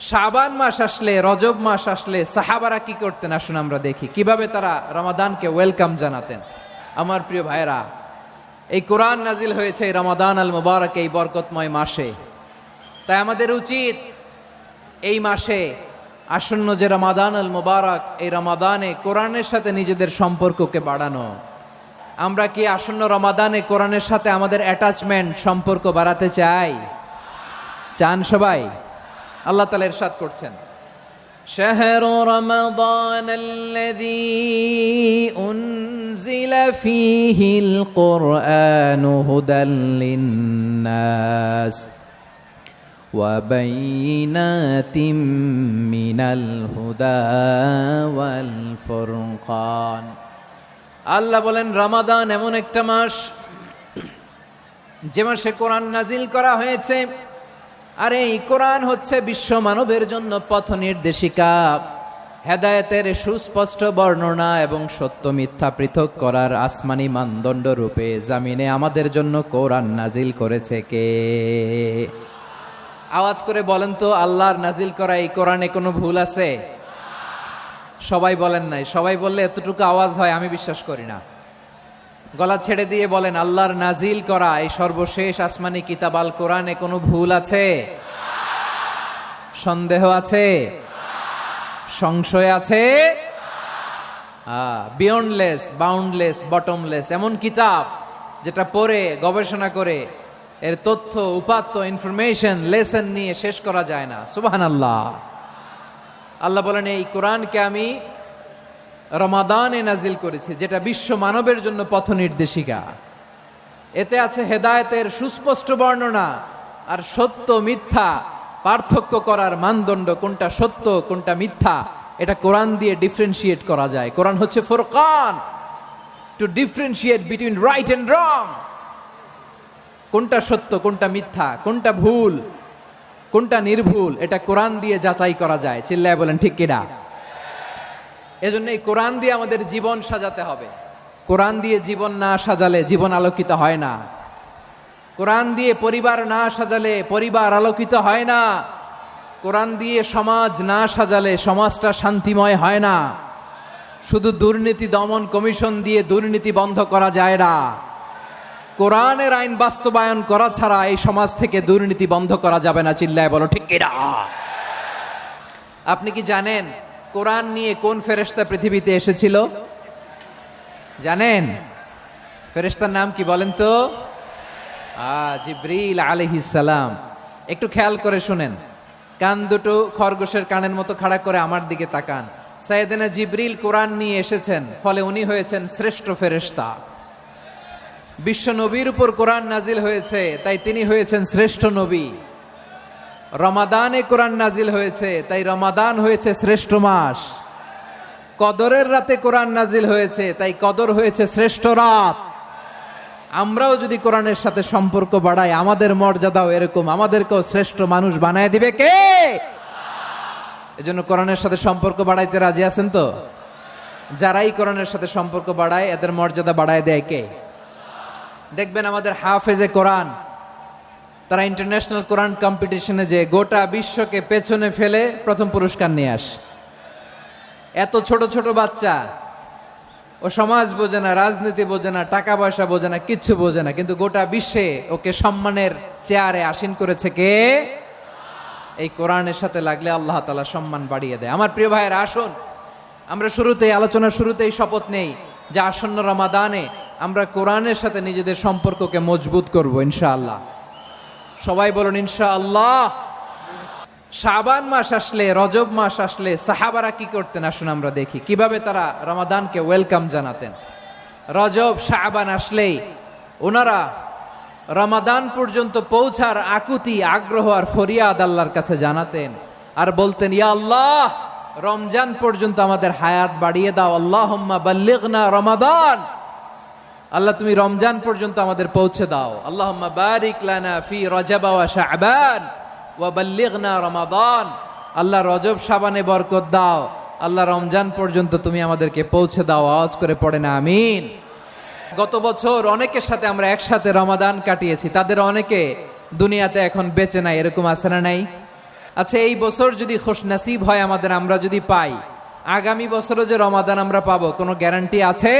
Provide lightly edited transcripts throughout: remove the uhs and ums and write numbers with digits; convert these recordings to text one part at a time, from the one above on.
শাবান মাস আসলে, রজব মাস আসলে সাহাবারা কি করতেন আসুন আমরা দেখি কিভাবে তারা রমাদানকে ওয়েলকাম জানাতেন। আমার প্রিয় ভাইরা, এই কোরআন নাজিল হয়েছে এই রমাদান আল মুবারক, এই বরকতময় মাসে। তাই আমাদের উচিত এই মাসে আসন্ন যে রমাদান আল মুবারক, এই রমাদানে কোরআনের সাথে নিজেদের সম্পর্ককে বাড়ানো। আমরা কি আসন্ন রমাদানে কোরআনের সাথে আমাদের অ্যাটাচমেন্ট, সম্পর্ক বাড়াতে চাই? চান সবাই? আল্লাহ তাআলা ইরশাদ করছেন, শাহরু রমাদানাল্লাযী উনজিলা ফীহিল কুরআনু হুদাল লিন্নাস ওয়া বাইয়িনাতিম মিনাল হুদা ওয়াল ফুরকান। আল্লাহ বলেন, রমাদান এমন একটা মাস যে মাসে কোরআন নাজিল করা হয়েছে। আর এই কোরআন হচ্ছে বিশ্ব মানবের জন্য পথ নির্দেশিকা, হেদায়েতের সুস্পষ্ট বর্ণনা এবং সত্য মিথ্যা পৃথক করার আসমানি মানদণ্ড রূপে জামিনে আমাদের জন্য কোরআন নাজিল করেছে কে? আওয়াজ করে বলেন তো, আল্লাহর নাজিল করা এই কোরআনে কোনো ভুল আছে? সবাই বলেন নাই। সবাই বললে এতটুকু আওয়াজ হয় আমি বিশ্বাস করি না। গলা ছেড়ে দিয়ে বলেন, আল্লাহর নাজিল করা এই সর্বশেষ আসমানি কিতাব আল কোরআনে কোনো ভুল আছে? সন্দেহ আছে? সংশয় আছে? বিয়ন্ডলেস, বাউন্ডলেস, বটমলেস এমন কিতাব যেটা পড়ে গবেষণা করে এর তথ্য, উপাত্ত, ইনফরমেশন, লেসন নিয়ে শেষ করা যায় না। সুবহানাল্লাহ। আল্লাহ বলেন, এই কোরআনকে আমি রমাদানে নাজিল করেছি, যেটা বিশ্ব মানবের জন্য পথ নির্দেশিকা। এতে আছে হেদায়েতের সুস্পষ্ট বর্ণনা আর সত্য মিথ্যা পার্থক্য করার মানদণ্ড, কোনটা সত্য কোনটা মিথ্যা এটা কোরআন দিয়ে ডিফারেন্সিয়েট করা যায়। কোরআন হচ্ছে ফুরকান, to differentiate between right and wrong. কোনটা সত্য কোনটা মিথ্যা, কোনটা ভুল কোনটা নির্ভুল, এটা কোরআন দিয়ে যাচাই করা যায়। চিল্লায় বলেন ঠিক কিনা? এজন্য এই কোরআন দিয়ে আমাদের জীবন সাজাতে হবে। কোরআন দিয়ে জীবন না সাজালে জীবন আলোকিত হয় না। কোরআন দিয়ে পরিবার না সাজালে পরিবার আলোকিত হয় না। কোরআন দিয়ে সমাজ না সাজালে সমাজটা শান্তিময় হয় না। শুধু দুর্নীতি দমন কমিশন দিয়ে দুর্নীতি বন্ধ করা যায় না। কোরআনের আইন বাস্তবায়ন করা ছাড়া এই সমাজ থেকে দুর্নীতি বন্ধ করা যাবে না। চিল্লায় বলো ঠিক কিনা? আপনি কি জানেন কোরআন নিয়ে কোন ফেরেশতা পৃথিবীতে এসেছিল? জানেন? ফেরেশতার নাম কি বলেন তো? জিবরিল আলাইহিস সালাম। একটু খেয়াল করে শুনেন, কান দুটো খরগোশের কানের মতো খাড়া করে আমার দিকে তাকান। সাইয়েদনা জিবরিল কোরআন নিয়ে এসেছেন, ফলে উনি হয়েছেন শ্রেষ্ঠ ফেরেশতা। বিশ্ব নবীর উপর কোরআন নাজিল হয়েছে, তাই তিনি হয়েছেন শ্রেষ্ঠ নবী। রমাদানে কোরআন নাজিল হয়েছে, তাই রমাদান হয়েছে শ্রেষ্ঠ মাস। কদরের রাতে কোরআন নাজিল হয়েছে, তাই কদর হয়েছে শ্রেষ্ঠ রাত। আমরাও যদি কোরআনের সাথে সম্পর্ক বাড়াই, আমাদের মর্যাদাও এরকম, আমাদেরকেও শ্রেষ্ঠ মানুষ বানায় দিবে কে? এজন্য কোরআনের সাথে সম্পর্ক বাড়াইতে রাজি আছেন তো? যারাই কোরআনের সাথে সম্পর্ক বাড়ায় এদের মর্যাদা বাড়ায় দেয় কে? দেখবেন আমাদের হাফেজে কোরআন, তারা ইন্টারন্যাশনাল কোরআন কম্পিটিশনে যে গোটা বিশ্বকে পেছনে ফেলে প্রথম পুরস্কার নিয়ে আসে। এত ছোট ছোট বাচ্চা, ও সমাজ বোঝে না, রাজনীতি বোঝে না, টাকা পয়সা বোঝে না, কিচ্ছু বোঝে না, কিন্তু গোটা বিশ্বে ওকে সম্মানের চেয়ারে আসীন করেছে কে? এই কোরআনের সাথে লাগলে আল্লাহ তাআলা সম্মান বাড়িয়ে দেয়। আমার প্রিয় ভাইয়েরা, আসুন আমরা শুরুতেই, আলোচনার শুরুতেই শপথ নেই যে আসন্ন রমাদানে আমরা কোরআনের সাথে নিজেদের সম্পর্ককে মজবুত করব ইনশাআল্লাহ। সবাই বলুন ইনশাআল্লাহ। শাবান মাস আসলে, রজব মাস আসলে সাহাবারা কি করতেন আসুন আমরা দেখি কিভাবে তারা রমাদানকে ওয়েলকাম জানাতেন। রজব শাবান আসলেই ওনারা রমাদান পর্যন্ত পৌঁছার আকুতি, আগ্রহ আর ফরিয়াদ আল্লাহর কাছে জানাতেন আর বলতেন, ইয়া আল্লাহ, রমজান পর্যন্ত আমাদের হায়াত বাড়িয়ে দাও। আল্লাহুম্মা বাল্লিগনা রমাদান। আল্লাহ তুমি রমজান পর্যন্ত আমাদের পৌঁছে দাও। আল্লাহুম্মা বারিক লানা ফি রজব ওয়া শাবান ওয়া বাল্লিগনা রমাদান। আল্লাহ রজব শাবানে বরকত দাও, আল্লাহ রমজান পর্যন্ত তুমি আমাদেরকে পৌঁছে দাও। আওয়াজ করে পড়েন আমিন। গত বছর অনেকের সাথে আমরা একসাথে রমাদান কাটিয়েছি, তাদের অনেকে দুনিয়াতে এখন বেঁচে নাই, এরকম আছে না নাই? আচ্ছা, এই বছর যদি খুশনসিব হয় আমাদের, আমরা যদি পাই, আগামী বছরও যে রমাদান আমরা পাবো কোনো গ্যারান্টি আছে?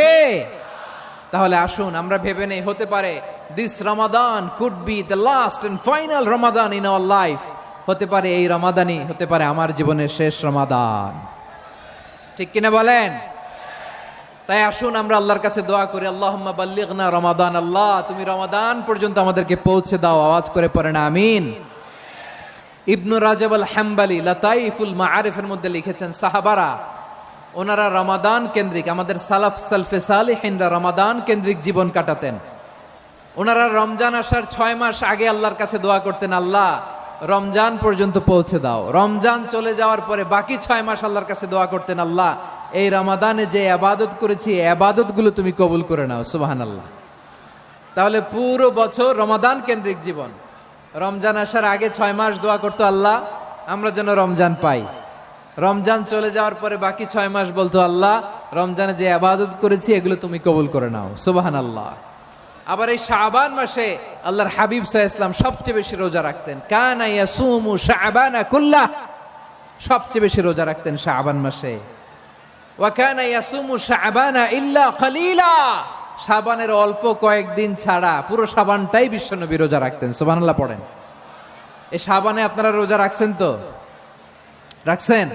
তাহলে আসুন আমরা ভেবে নেই, হতে পারে this Ramadan could be the last and final Ramadan in our life. হতে পারে এই রমাদানই হতে পারে আমার জীবনের শেষ রমাদান। ঠিক কিনা বলেন? তাই আসুন আমরা আল্লাহর কাছে দোয়া করি, আল্লাহুম্মা বাল্লিগনা রমাদান। আল্লাহ, তুমি রমাদান পর্যন্ত আমাদেরকে পৌঁছে দাও। আওয়াজ করে পড়েন আমিন। ইবনু রাজাব আল হাম্বালি লাতাইফুল মাআরিফের মধ্যে লিখেছেন, সাহাবারা ওনারা রমাদান কেন্দ্রিক, আমাদের সালাফ সালফে সালিহিনরা রমাদান কেন্দ্রিক জীবন কাটাতেন। ওনারা রমজান আসার 6 মাস আগে আল্লাহর কাছে দোয়া করতেন, আল্লাহ রমজান পর্যন্ত পৌঁছে দাও। রমজান চলে যাওয়ার পরে বাকি 6 মাস আল্লাহর কাছে দোয়া করতেন, আল্লাহ এই রমাদানে যে ইবাদত করেছি এই ইবাদতগুলো তুমি কবুল করে নাও। সুবহানাল্লাহ। তাহলে পুরো বছর রমাদান কেন্দ্রিক জীবন। রমজান আসার আগে 6 মাস দোয়া করতো, আল্লাহ আমরা যেন রমজান পাই। রমজান চলে যাওয়ার পরে বাকি 6 মাস বলতো, আল্লাহ রমজানে যে ইবাদত করেছি এগুলো তুমি কবুল করে নাও। সুবহানাল্লাহ। আবার এই শাবান মাসে আল্লাহর হাবিব সাল্লাল্লাহু আলাইহি ওয়াসাল্লাম সবচেয়ে বেশি রোজা রাখতেন। কানা ইয়াসুমু শাবানা কুল্লাহ, সবচেয়ে বেশি রোজা রাখতেন শাবান মাসে। ওয়া কানা ইয়াসুমু শাবানা ইল্লা কলিলা, শাবানের অল্প কয়েকদিন ছাড়া পুরো শাবানটাই বিশ্বনবী রোজা রাখতেন। সুবহানাল্লাহ পড়েন। এই শাবানে আপনারা রোজা রাখছেন তো? রাখছেন?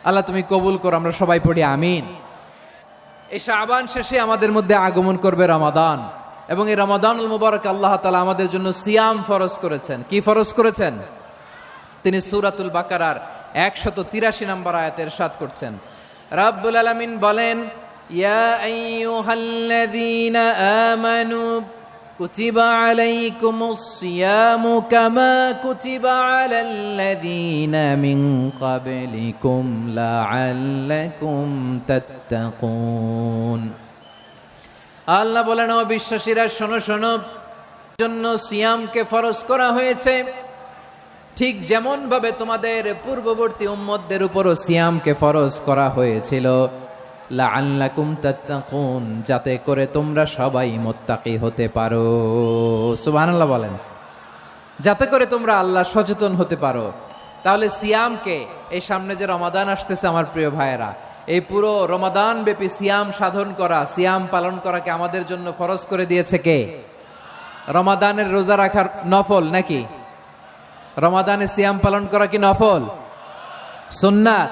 আল্লাহ তুমি কবুল করো, আমরা সবাই পড়ি আমিন। এই শাবান শেষে আমাদের মধ্যে আগমন করবে রমাদান, এবং এই রমাদানুল মুবারক আল্লাহ তাআলা আমাদের জন্য সিয়াম ফরজ করেছেন। কি ফরজ করেছেন? তিনি সূরাতুল বাকারার 183 নম্বর আয়াতে ইরশাদ করছেন, রাব্বুল আলামিন বলেন, ইয়া আইয়ুহাল্লাযীনা আমানু কুতিবা আলাইকুমুস সিয়ামু কামা কুতিবা আলাল্লাযীনা মিন ক্বাবলিকুম লাআল্লাকুম তাত্তাকুন। আল্লাহ বলেন, ও বিশ্বাসীরা শোনো শোনো, জন্য সিয়ামকে ফরজ করা হয়েছে, ঠিক যেমন ভাবে তোমাদের পূর্ববর্তী উম্মতদের উপরও সিয়ামকে ফরজ করা হয়েছিল, লাআল্লাকুম তাত্তাকুন, যাতে করে তোমরা সবাই মুত্তাকি হতে পারো। সুবহানাল্লাহ বলেন, যাতে করে তোমরা আল্লাহ সচেতন হতে পারো। তাহলে সিয়ামকে, এই সামনে যে রমাদান আসতেছে আমার প্রিয় ভাইয়েরা, এই পুরো রমাদান ব্যাপী সিয়াম সাধন করা, সিয়াম পালন করাকে আমাদের জন্য ফরজ করে দিয়েছে কে? রমাদানের রোজা রাখার নফল নাকি? রমাদানে সিয়াম পালন করা কি নফল? সুন্নাত।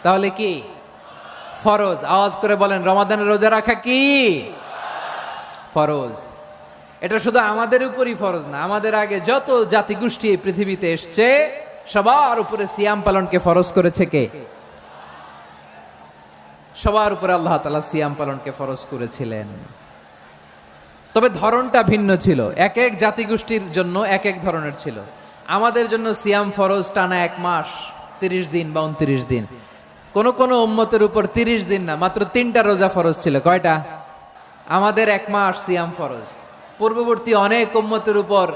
তাহলে কি ফরজ? আওয়াজ করে বলেন, রমাদানের রোজা রাখা কি ফরজ? এটা শুধু আমাদের উপরই ফরজ না, আমাদের আগে যত জাতিগোষ্ঠী এই পৃথিবীতে এসছে সবার উপরে সিয়াম পালনকে ফরজ করেছে কে? সবার উপরে আল্লাহ তাআলা সিয়াম পালনকে ফরজ করেছিলেন। তবে ধরনটা ভিন্ন ছিল, এক এক জাতিগোষ্ঠীর জন্য এক এক ধরনের ছিল। আমাদের জন্য সিয়াম ফরজ টানা 1 মাস 30 দিন বা 29 দিন। কোন কোন উম্মতের উপর 30 দিন না, মাত্র 3টা রোজা ফরজ ছিল। কয়টা? আমাদের 1 মাস সিয়াম ফরজ। পূর্ববর্তী অনেক উম্মতের উপর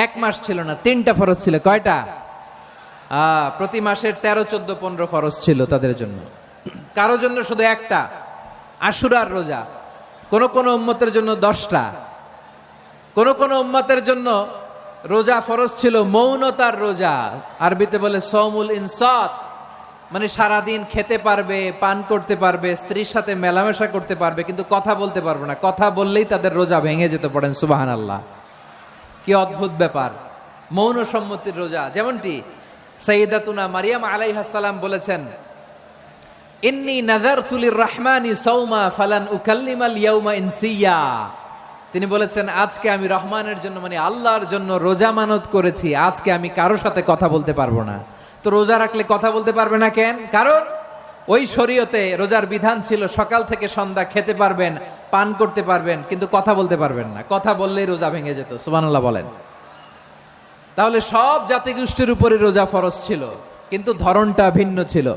1 মাস ছিল না, 3টা ফরজ ছিল। কয়টা? প্রতি মাসের 13, 14, 15 ফরজ ছিল তাদের জন্য। কারো জন্য শুধু একটা, আশুরার রোজা। কোন কোন উম্মতের জন্য 10টা। কোন কোন উম্মতের জন্য রোজা ফরজ ছিল মৌনতার রোজা, আরবিতে বলে সওমুল ইনসাত, মানে সারাদিন খেতে পারবে, পান করতে পারবে, স্ত্রীর সাথে মেলামেশা করতে পারবে, কিন্তু কথা বলতে পারবে না। কথা বললেই তাদের রোজা ভেঙে যেতে। পড়েন সুবহানাল্লাহ। কি অদ্ভুত ব্যাপার! মৌন সম্মতির রোজা। যেমনটি সাইয়্যিদাতুনা মারিয়াম আলাইহাস সালাম বলেছেন, ইন্নী নাযারতু লির-রাহমানি সাওমা ফালান উকাল্লিমাল ইয়াওমা ইনসিয়া। তিনি বলেছেন, আজকে আমি রহমানের জন্য, মানে আল্লাহর জন্য রোজা মানত করেছি, আজকে আমি কারোর সাথে কথা বলতে পারবো না। তো রোজা রাখলে কথা বলতে পারবে না কেন? কারণ ওই শরীয়তে রোজার বিধান ছিল সকাল থেকে সন্ধ্যা খেতে পারবেন, পান করতে পারবেন, কিন্তু কথা বলতে পারবেন না। কথা বললেই রোজা ভেঙে যেত। সুবহানাল্লাহ বলেন। তাহলে সব জাতিগোষ্ঠীর উপরে রোজা ফরজ ছিল, কিন্তু ধরনটা ভিন্ন ছিল।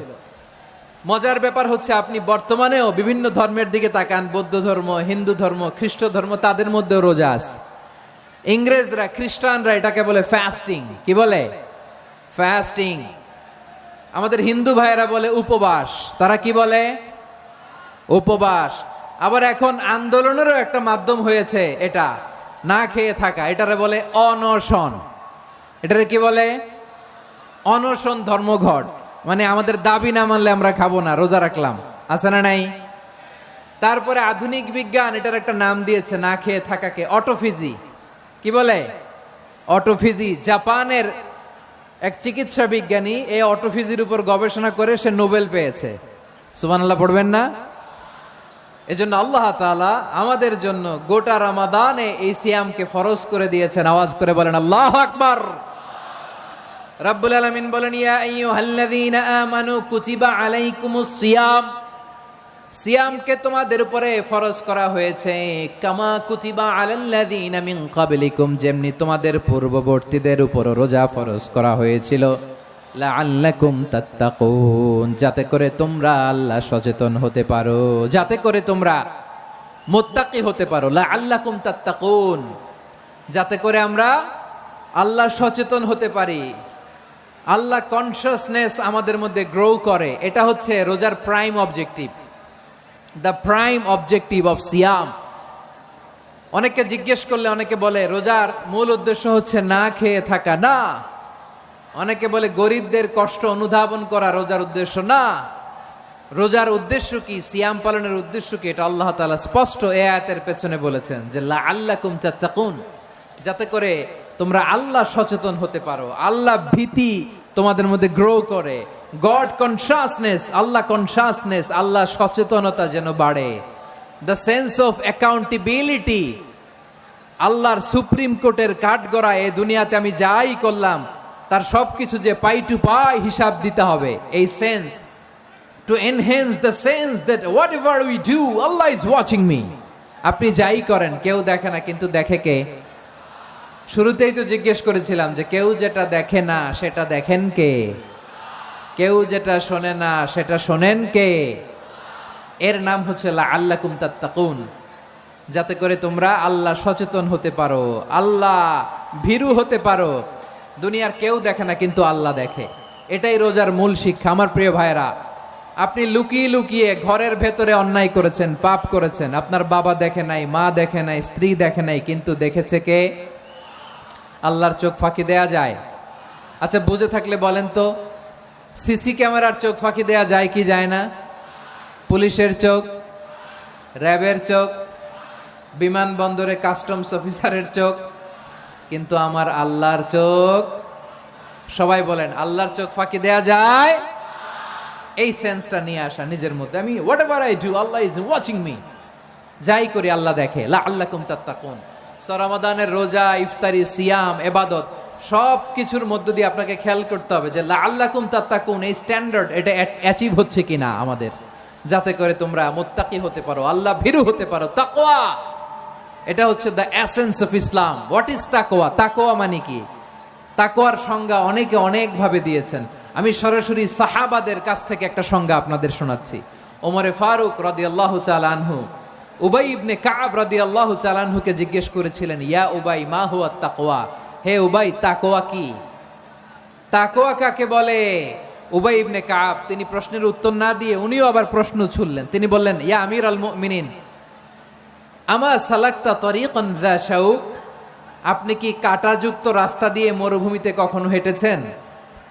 মজার ব্যাপার হচ্ছে, আপনি বর্তমানেও বিভিন্ন ধর্মের দিকে তাকান, বৌদ্ধ ধর্ম, হিন্দু ধর্ম, খ্রিস্ট ধর্ম, তাদের মধ্যেও রোজা আছে। ইংরেজরা, খ্রিস্টানরা এটাকে বলে ফাস্টিং। কি বলে? ফাস্টিং। আমাদের হিন্দু ভাইয়েরা বলে উপবাস। তারা কি বলে? উপবাস। আবার এখন আন্দোলনেরও একটা মাধ্যম হয়েছে এটা, না খেয়ে থাকা। এটারে বলে অনশন। এটারে কি বলে? অনশন ধর্মঘট, মানে আমাদের দাবি না মানলে আমরা খাবো না, রোজা রাখলাম, আছে না নাই? তারপরে আধুনিক বিজ্ঞান এটার একটা নাম দিয়েছে না খেয়ে থাকাকে, অটোফিজি। কি বলে? অটোফিজি। জাপানের এক চিকিৎসা বিজ্ঞানী এই অটোফিজির উপর গবেষণা করে সে নোবেল পেয়েছে। সুবহানাল্লাহ পড়বেন না? এজন্য আল্লাহ তাআলা আমাদের জন্য গোটা রমাদানে এই সিয়ামকে ফরজ করে দিয়েছেন। আওয়াজ করে বলেন আল্লাহু আকবার। রাব্বুল আলামিন বলেন, ইয়া আইয়ুহাল্লাযীনা আমানু কুতিবা আলাইকুমুস সিয়াম, সিয়ামকে তোমাদের উপরে ফরজ করা হয়েছে, কামা কুতিবা আলাল্লাযীনা মিন ক্বাবলিকুম, যেমনি তোমাদের পূর্ববর্তীদের উপর রোজা ফরজ করা হয়েছিল, লাআল্লাকুম তাত্তাকুন, যাতে করে তোমরা আল্লাহ সচেতন হতে পারো, যাতে করে তোমরা মুত্তাকি হতে পারো। লাআল্লাকুম তাত্তাকুন, যাতে করে আমরা আল্লাহ সচেতন হতে পারি, আল্লাহ কনসিয়াসনেস আমাদের মধ্যে গ্রো করে। এটা হচ্ছে রোজার prime objective, the prime objective of সিয়াম। অনেকে জিজ্ঞেস করলে অনেকে বলে রোজার মূল উদ্দেশ্য হচ্ছে না খেয়ে থাকা। না। অনেকে বলে গরিবদের কষ্ট অনুধাবন করা রোজার উদ্দেশ্য। না। রোজার উদ্দেশ্য কি, সিয়াম পালনের উদ্দেশ্য কি, এটা আল্লাহ তাআলা স্পষ্ট এই আয়াতের পেছনে বলেছেন যে লাআল্লাকুম তাত্তাকুন, যাতে করে তোমরা আল্লাহ সচেতন হতে পারো, আল্লাহ ভীতি তোমাদের মধ্যে গ্রো করে, গড কনসিয়াসনেস, আল্লাহ কনসিয়াসনেস, আল্লাহ সচেতনতা যেন বাড়ে, দ্য সেন্স অফ অ্যাকাউন্টেবিলিটি, আল্লাহর সুপ্রিম কোর্টের কাঠগড়া এই দুনিয়াতে আমি যাই করলাম তার সবকিছু যে পাই টু পাই হিসাব দিতে হবে, এই sense, to enhance the sense that what ever we do Allah is watching me. আপনি যাই করেন কেউ দেখে না, কিন্তু দেখে কে? শুরুতেই তো জিজ্ঞেস করেছিলাম যে কেউ যেটা দেখে না সেটা দেখেন কে? কেউ যেটা শোনে না সেটা শোনেন কে? এর নাম হচ্ছে লাআল্লাকুম তাত্তাকুন, যাতে করে তোমরা আল্লাহ সচেতন হতে পারো, আল্লাহ ভীরু হতে পারো। দুনিয়ার কেউ দেখে না, কিন্তু আল্লাহ দেখে। এটাই রোজার মূল শিক্ষা। আমার প্রিয় ভাইরা, আপনি লুকিয়ে লুকিয়ে ঘরের ভেতরে অন্যায় করেছেন, পাপ করেছেন, আপনার বাবা দেখে নাই, মা দেখে নাই, স্ত্রী দেখে নাই, কিন্তু দেখেছে কে? আল্লাহর চোখ ফাঁকি দেয়া যায়? আচ্ছা, বুঝে থাকলে বলেন তো, সিসি ক্যামেরার চোখ ফাঁকি দেয়া যায় কি যায় না? পুলিশের চোখ, র্যাবের চোখ, বিমানবন্দরে কাস্টমস অফিসারের চোখ, কিন্তু আমার আল্লাহর চোখ? সবাই বলেন, আল্লাহর চোখ ফাঁকি দেয়া যায়? এই সেন্সটা নিয়ে আসা নিজের মধ্যে, আমি what ever I do Allah is watching me, যাই করি আল্লাহ দেখে। লাআল্লাকুম তাত্তাকুন। রমাদানের রোজা, ইফতারি, সিয়াম, ইবাদত সব কিছুর মধ্য দিয়ে আপনাকে খেয়াল করতে হবে যে লাআল্লাকুম তাত্তাকুন এই স্ট্যান্ডার্ড এটা অ্যাচিভ হচ্ছে কিনা আমাদের, যাতে করে তোমরা মুত্তাকি হতে পারো, আল্লাহ ভীরু হতে পারো। তাকওয়া, এটা হচ্ছে the essence of Islam. What is তাকওয়া? তাকওয়া মানে কি? তাকওয়ার সংজ্ঞা অনেকে অনেক ভাবে দিয়েছেন। আমি সরাসরি সাহাবাদের কাছ থেকে একটা সংজ্ঞা আপনাদের শোনাচ্ছি। ওমরে ফারুক রাদিয়াল্লাহু তাআলা আনহু উবাই ইবনে কাব রাদিয়াল্লাহু তাআলা আনহুকে জিজ্ঞেস করেছিলেন, ইয়া উবাই মা হুয়া তাকওয়া, হে উবাই তাকওয়া কি? তাকওয়া কাকে বলে? উবাই ইবনে কাব তিনি প্রশ্নের উত্তর না দিয়ে উনিও আবার প্রশ্ন ছুড়লেন। তিনি বললেন, ইয়া আমিরাল মুমিনিন আমা সালাকতা তরিকান যা শাউক, আপনি কি কাঁটাযুক্ত রাস্তা দিয়ে মরুভূমিতে কখনো হেঁটেছেন?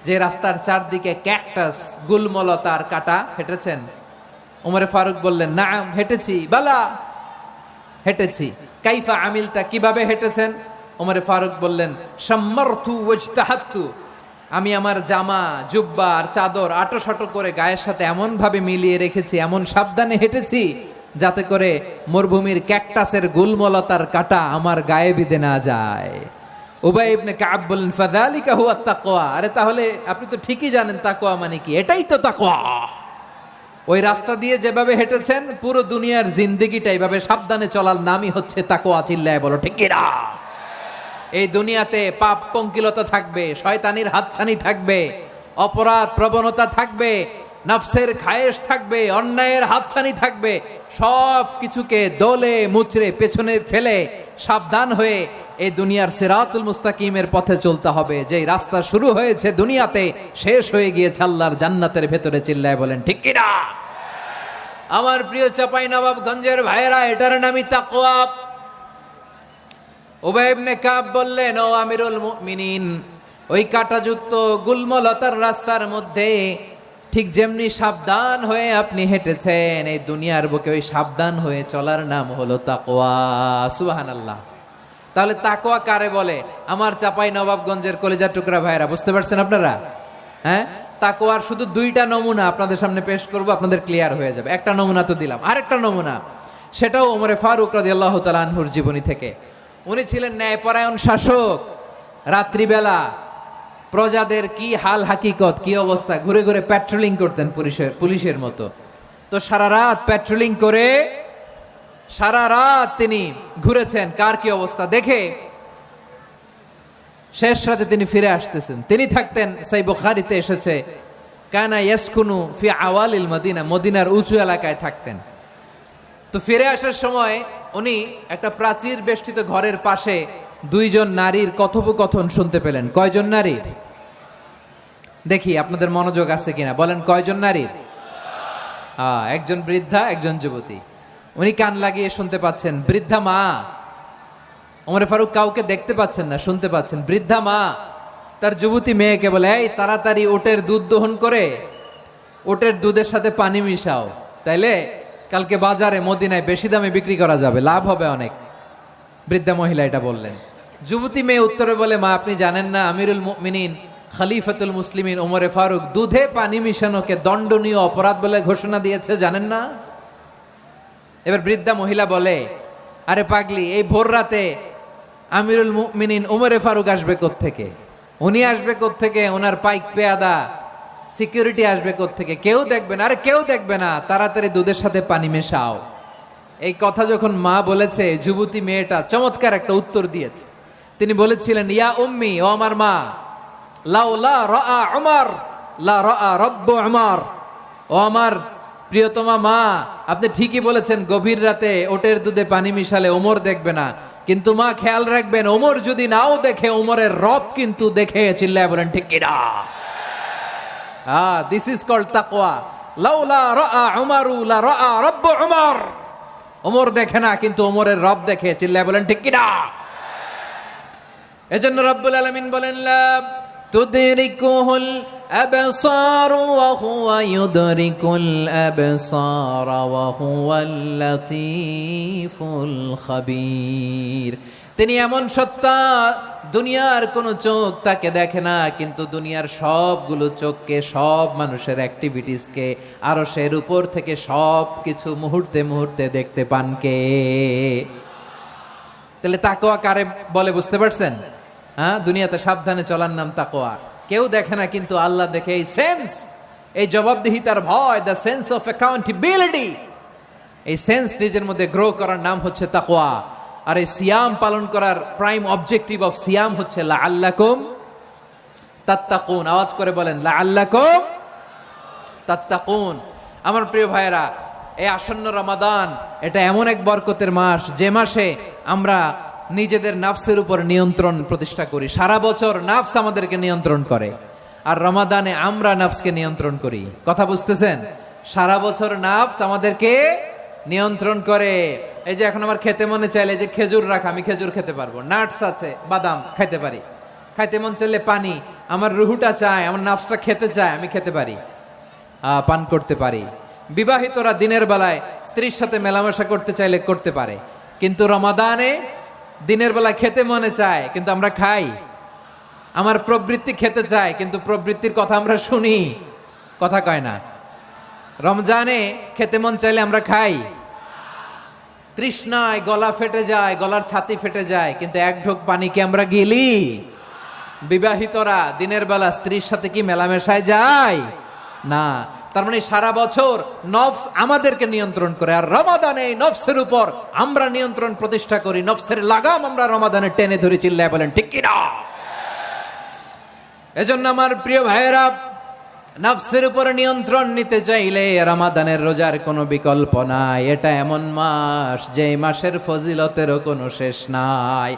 যে রাস্তার চারদিকে ক্যাকটাস, গুলমলতার কাঁটা, হেঁটেছেন? ওমরে ফারুক বললেন, নাম হেঁটেছি। বালা, হেঁটেছি। কাইফা আমিলতা, কিভাবে হেঁটেছেন? ওমরে ফারুক বললেন, শাম্মারতু ওয়াজতাহাতু, আমি আমার জামা, জুব্বা আর চাদর আটোসাটো করে গায়ের সাথে এমন ভাবে মিলিয়ে রেখেছি, এমন সাবধানে হেঁটেছি যাতে করে মরুভূমির ক্যাকটাসের গুলমলতার কাঁটা আমার গায়ে বিঁধে না যায়। উবাই ইবনে কাব বললেন, ফাযালিকা হুয়া তাকওয়া, আরে তাহলে আপনি তো ঠিকই জানেন তাকওয়া মানে কি, এটাই তো তাকওয়া। ওই রাস্তা দিয়ে যেভাবে হেঁটেছেন পুরো দুনিয়ার জিন্দেগিটা এইভাবে সাবধানে চলার নামই হচ্ছে তাকওয়া। চিল্লায় বলো ঠিক কিনা? এই দুনিয়াতে পাপ পঙ্কিলতা থাকবে, শয়তানির হাতছানি থাকবে, অপরাধ প্রবণতা থাকবে, নফসের খায়েশ থাকবে, অন্যায়ের হাতছানি থাকবে। সব কিছুকে দোলে মুচড়ে পেছনে ফেলে সাবধান হয়ে এই দুনিয়ার সিরাতুল মুস্তাকিমের পথে চলতে হবে। যেই রাস্তা শুরু হয়েছে দুনিয়াতে, শেষ হয়ে গিয়েছে আল্লাহর জান্নাতের ভেতরে। চিল্লায় বলেন ঠিক কিনা? আমার প্রিয় চাঁপাইনবাবগঞ্জের ভাইয়েরা, এটার নামই তাকওয়া। উবাই ইবনে কাব বললেন, ও আমিরুল মুমিনিন, ওই কাঁটাযুক্ত গুল্মলতার রাস্তার মধ্যে ঠিক যেমনি সাবধান হয়ে আপনি হেঁটেছেন, এই দুনিয়ার বুকে ওই সাবধান হয়ে চলার নাম হলো তাকওয়া। সুবহানাল্লাহ। তাহলে তাকওয়া কারে বলে? আমার চাপাই নবাবগঞ্জের কলিজা টুকরা ভাইরা, বুঝতে পারছেন আপনারা? হ্যাঁ, তাকওয়ার শুধু দুইটা নমুনা আপনাদের সামনে পেশ করব, আপনাদের ক্লিয়ার হয়ে যাবে। একটা নমুনা তো দিলাম, আরেকটা নমুনা, সেটাও ওমরে ফারুক রাদিয়াল্লাহু তাআলা আনহুর জীবনী থেকে। উনি ছিলেন ন্যায়পরায়ণ শাসক। রাত্রিবেলা প্রজাদের কি হাল হাকিকত, কি অবস্থা, ঘুরে ঘুরে প্যাট্রোলিং করতেন পুলিশের মতো। তো সারা রাত প্যাট্রোলিং করে সারা রাত তিনি ঘুরেছেন কার কি অবস্থা দেখে। শেষ রাতে তিনি ফিরে আসতেছেন। তিনি থাকতেন, সহিহ বুখারীতে এসেছে, কানা ইয়াসকুনু ফি আওয়ালিল মদিনা, মদিনার উঁচু এলাকায় থাকতেন। তো ফিরে আসার সময় উনি একটা প্রাচীর বেষ্টিত ঘরের পাশে দুইজন নারীর কথোপকথন শুনতে পেলেন। কয়জন নারীর? দেখি আপনাদের মনোযোগ আছে কিনা, বলেন কয়জন নারীর? একজন বৃদ্ধা, একজন যুবতী। উনি কান লাগিয়ে শুনতে পাচ্ছেন। বৃদ্ধা মা, ওমর ফারুক কাউকে দেখতে পাচ্ছেন না, শুনতে পাচ্ছেন। বৃদ্ধা মা তার যুবতী মেয়েকে বলে, এই তাড়াতাড়ি ওটের দুধ দহন করে ওটের দুধের সাথে পানি মিশাও, তাইলে কালকে বাজারে মদিনায় বেশি দামে বিক্রি করা যাবে, লাভ হবে অনেক। বৃদ্ধা মহিলা এটা বললেন। যুবতী মেয়ে উত্তরে বলে, মা আপনি জানেন না আমিরুল মুমিনিন খলিফাতুল মুসলিমিন ওমরে ফারুক দুধে পানি মিশানোকে দণ্ডনীয় অপরাধ বলে ঘোষণা দিয়েছে, জানেন না? এবার বৃদ্ধা মহিলা বলে, আরে পাগলি, এই ভোর রাতে আমিরুল মুমিনিন ওমরে ফারুক আসবে কোত্থেকে? উনি আসবে কোত্থেকে? ওনার পাইক পেয়াদা সিকিউরিটি আসবে কোত্থেকে? কেউ দেখবে না। আরে কেউ দেখবে না, তাড়াতাড়ি দুধের সাথে পানি মেশাও। এই কথা যখন মা বলেছে, যুবতী মেয়েটা চমৎকার একটা উত্তর দিয়েছে। তিনি বলেছিলেন, ইয়া উম্মি, ও আমার মা, লাউলা রাআ উমর লা রাআ রব্বু উমর। ও আমার প্রিয়তমা মা, আপনি ঠিকই বলেছেন, গভীর রাতে ওটের দুধে পানি মিশালে ওমর দেখবে না, কিন্তু মা খেয়াল রাখবেন, ওমর যদি নাও দেখে, ওমরের রব কিন্তু দেখে। চিল্লায় বলেন ঠিক কিনা? দিস ইজ কল্ড তাকওয়া। লাউলা রাআ উমরু লা রাআ রব্বু উমর। ওমর দেখে না, কিন্তু ওমরের রব দেখে। চিল্লায় বলেন ঠিক কিনা? এজন্য রব্বুল আলামিন বলেন, লা তুদরিকুহুল আবসার ওয়া হুয়া ইউদরিকুল আবসার ওয়া হুয়াল লাতীফুল খাবীর। তিনি এমন সত্তা, দুনিয়ার কোনো চোখ তাকে দেখে না, কিন্তু দুনিয়ার সবগুলো চোখকে, সব মানুষের অ্যাক্টিভিটিসকে আরশের উপর থেকে সব কিছু মুহূর্তে মুহূর্তে দেখতে পান কে? তাহলে তাকওয়া কারে বলে বুঝতে পারছেন? দুনিয়াতে সাবধানে চলার নাম তাকওয়া। কেউ দেখে না, কিন্তু আল্লাহ দেখে। এই সেন্স, এই জবাবদিহিতার ভয়, দ্য সেন্স অফ অ্যাকাউন্টেবিলিটি, এই সেন্স নিজের মধ্যে গ্রো করার নাম হচ্ছে তাকওয়া। আর এই সিয়াম পালন করার প্রাইম অবজেক্টিভ অফ সিয়াম হচ্ছে লাআল্লাকুম তাত্তাকুন। আওয়াজ করে বলেন, লাআল্লাকুম তাত্তাকুন। আমার প্রিয় ভাইয়েরা, এই আসন্ন রমাদান, এটা এমন এক বরকতের মাস, যে মাসে আমরা নিজেদের নাফসের উপর নিয়ন্ত্রণ প্রতিষ্ঠা করি। সারা বছর নাফস আমাদেরকে নিয়ন্ত্রণ করে, আর রমাদানে আমরা নাফসকে নিয়ন্ত্রণ করি। কথা বুঝতেছেন? সারা বছর নাফস আমাদেরকে নিয়ন্ত্রণ করে। এই যে এখন আমার খেতে মনে চাইলে যে খেজুর রাখা, আমি খেজুর খেতে পারবো, নাটস আছে, বাদাম খাইতে পারি। খাইতে মন চাইলে পানি, আমার রুহুটা চায়, আমার নাফসটা খেতে চায়, আমি খেতে পারি, পান করতে পারি। বিবাহিতরা দিনের বেলায় স্ত্রীর সাথে মেলামেশা করতে চাইলে করতে পারে, কিন্তু রমাদানে দিনের বেলা খেতে মনে চায়, কিন্তু আমরা খাই। আমার প্রবৃত্তি খেতে চায়, কিন্তু প্রবৃত্তির কথা আমরা শুনি, কথা কয় না। রমজানে খেতে মন চাইলে আমরা খাই। তৃষ্ণায় গলা ফেটে যায়, গলার ছাতি ফেটে যায়, কিন্তু এক ঢোক পানি কি আমরা গিলি? বিবাহিতরা দিনের বেলা স্ত্রীর সাথে কি মেলামেশায় যায়? না। তার মানে সারা বছর নফস আমাদেরকে নিয়ন্ত্রণ করে, আর রমাদানে এই নফসের উপর আমরা নিয়ন্ত্রণ প্রতিষ্ঠা করি। নফসের লাগাম আমরা রমাদানে টেনে ধরে। চিল্লায় বলেন ঠিক কিনা? এজন্য আমার প্রিয় ভাইয়েরা, নফসের উপরে নিয়ন্ত্রণ নিতে চাইলে রমাদানের রোজার কোনো বিকল্প নাই। এটা এমন মাস, যে মাসের ফজিলতেরও কোনো শেষ নাই।